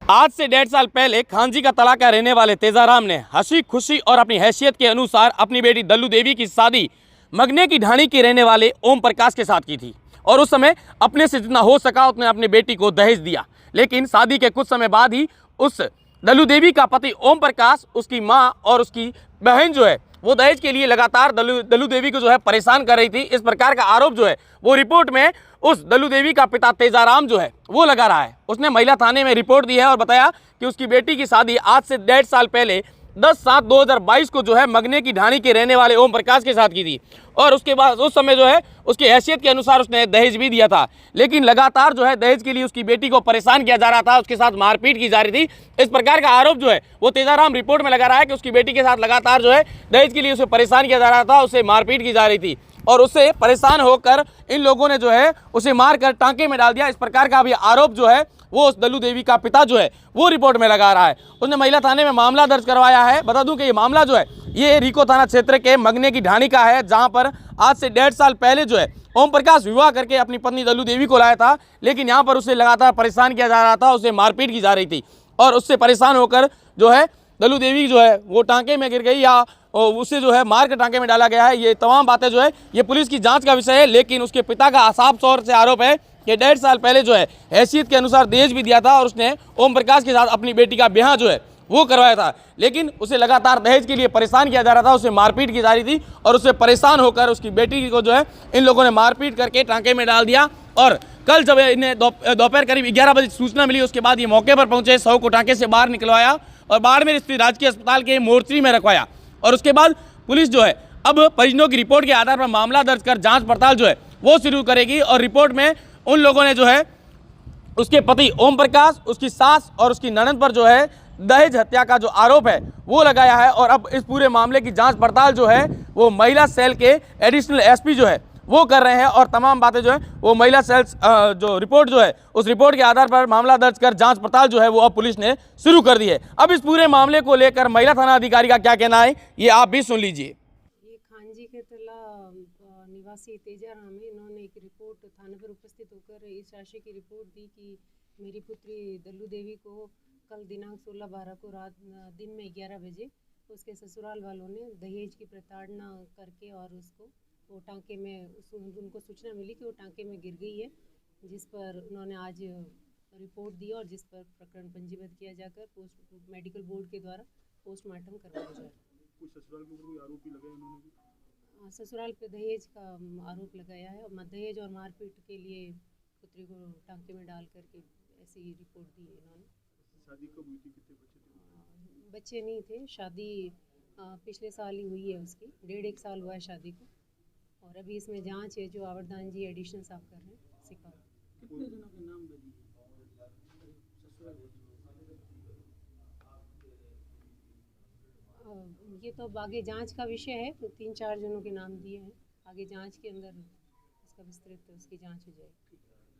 आज से 1.5 साल पहले खांजी का तला का रहने वाले तेजाराम ने हंसी खुशी और अपनी हैसियत के अनुसार अपनी बेटी दल्लू देवी की शादी मगने की ढाणी के रहने वाले ओम प्रकाश के साथ की थी और उस समय अपने से जितना हो सका उतने अपनी बेटी को दहेज दिया। लेकिन शादी के कुछ समय बाद ही उस दल्लू देवी का पति ओम प्रकाश, उसकी मां और उसकी बहन जो है वो दहेज के लिए लगातार दल्लू देवी को जो है परेशान कर रही थी। इस प्रकार का आरोप जो है वो रिपोर्ट में उस दल्लू देवी का पिता तेजाराम जो है वो लगा रहा है। उसने महिला थाने में रिपोर्ट दी है और बताया कि उसकी बेटी की शादी आज से 1.5 साल पहले 10/7/2022 को जो है मगने की ढाणी के रहने वाले ओम प्रकाश के साथ की थी और उसके बाद उस समय जो है उसकी हैसियत के अनुसार उसने दहेज भी दिया था। लेकिन लगातार जो है दहेज के लिए उसकी बेटी को परेशान किया जा रहा था, उसके साथ मारपीट की जा रही थी। इस प्रकार का आरोप जो है वो तेजाराम रिपोर्ट में लगा रहा है कि उसकी बेटी के साथ लगातार जो है दहेज के लिए उसे परेशान किया जा रहा था, उसे मारपीट की जा रही थी और उससे परेशान होकर इन लोगों ने जो है उसे मारकर टांके में डाल दिया। इस प्रकार का भी आरोप जो है वो उस दल्लू देवी का पिता जो है वो रिपोर्ट में लगा रहा है। उसने महिला थाने में मामला दर्ज करवाया है। बता दूं कि ये मामला जो है ये रिको थाना क्षेत्र के मगने की ढाणी का है, जहां पर आज से 1.5 साल पहले जो है ओम प्रकाश विवाह करके अपनी पत्नी दल्लू देवी को लाया था। लेकिन यहाँ पर उसे लगातार परेशान किया जा रहा था, उसे मारपीट की जा रही थी और उससे परेशान होकर जो है दल्लू देवी जो है वो टांके में गिर गई या उसे जो है मार के टांके में डाला गया है। ये तमाम बातें जो है ये पुलिस की जांच का विषय है। लेकिन उसके पिता का साफ तौर से आरोप है कि 1.5 साल पहले जो है हैसियत के अनुसार दहेज भी दिया था और उसने ओम प्रकाश के साथ अपनी बेटी का ब्याह जो है वो करवाया था। लेकिन उसे लगातार दहेज के लिए परेशान किया जा रहा था, उसे मारपीट की जा रही थी और उससे परेशान होकर उसकी बेटी को जो है इन लोगों ने मारपीट करके टांके में डाल दिया। और कल जब इन्हें दोपहर करीब 11 बजे सूचना मिली, उसके बाद ये मौके पर पहुंचे, शव को टांके से बाहर निकलवाया और बाड़मेर स्थित राजकीय अस्पताल के मोर्चरी में रखवाया। और उसके बाद पुलिस जो है अब परिजनों की रिपोर्ट के आधार पर मामला दर्ज कर जांच पड़ताल जो है वो शुरू करेगी। और रिपोर्ट में उन लोगों ने जो है उसके पति ओम प्रकाश, उसकी सास और उसकी ननद पर जो है दहेज हत्या का जो आरोप है वो लगाया है। और अब इस पूरे मामले की जांच पड़ताल जो है वो महिला सेल के एडिशनल एसपी जो है वो कर रहे हैं और तमाम बातें जो है वो महिला सेल जो रिपोर्ट जो है उस रिपोर्ट के आधार पर मामला दर्ज कर जांच पड़ताल जो है वो अब पुलिस ने शुरू कर दी है। अब इस पूरे मामले को लेकर महिला थाना अधिकारी का क्या कहना है ये आप भी सुन लीजिए। ये खांजी के तला निवासी तेजाराम है। इन्होंने एक रिपोर्ट थाने पर उपस्थित होकर इस राशि की रिपोर्ट दी कि मेरी पुत्री दल्लू देवी को कल दिनांक 16/12 को रात दिन में 11 बजे उसके ससुराल वालों ने दहेज की प्रताड़ना करके और उसको वो टांके में उनको सूचना मिली कि वो टांके में गिर गई है, जिस पर उन्होंने आज रिपोर्ट दी और जिस पर प्रकरण पंजीबद्ध किया जाकर मेडिकल बोर्ड के द्वारा पोस्टमार्टम करवाया जाए। कुछ ससुराल के ऊपर कोई आरोप भी लगाया उन्होंने? ससुराल पे दहेज का आरोप लगाया है और दहेज और मारपीट के लिए पुत्री को टांके में डाल करके ऐसी रिपोर्ट दी है इन्होंने। शादी कब हुई थी? कितने बच्चे थे? बच्चे नहीं थे। शादी पिछले साल ही हुई है उसकी, 1.5 साल हुआ है शादी को। और अभी इसमें जांच है जो आवर्दान जी एडिशनल साहब कर रहे हैं सिखा। कितने जनों के नाम लगी? ये तो अब आगे जांच का विषय है, तो 3-4 जनों के नाम दिए हैं। आगे जांच के अंदर इसका विस्तृत उसकी जांच हो जाएगी।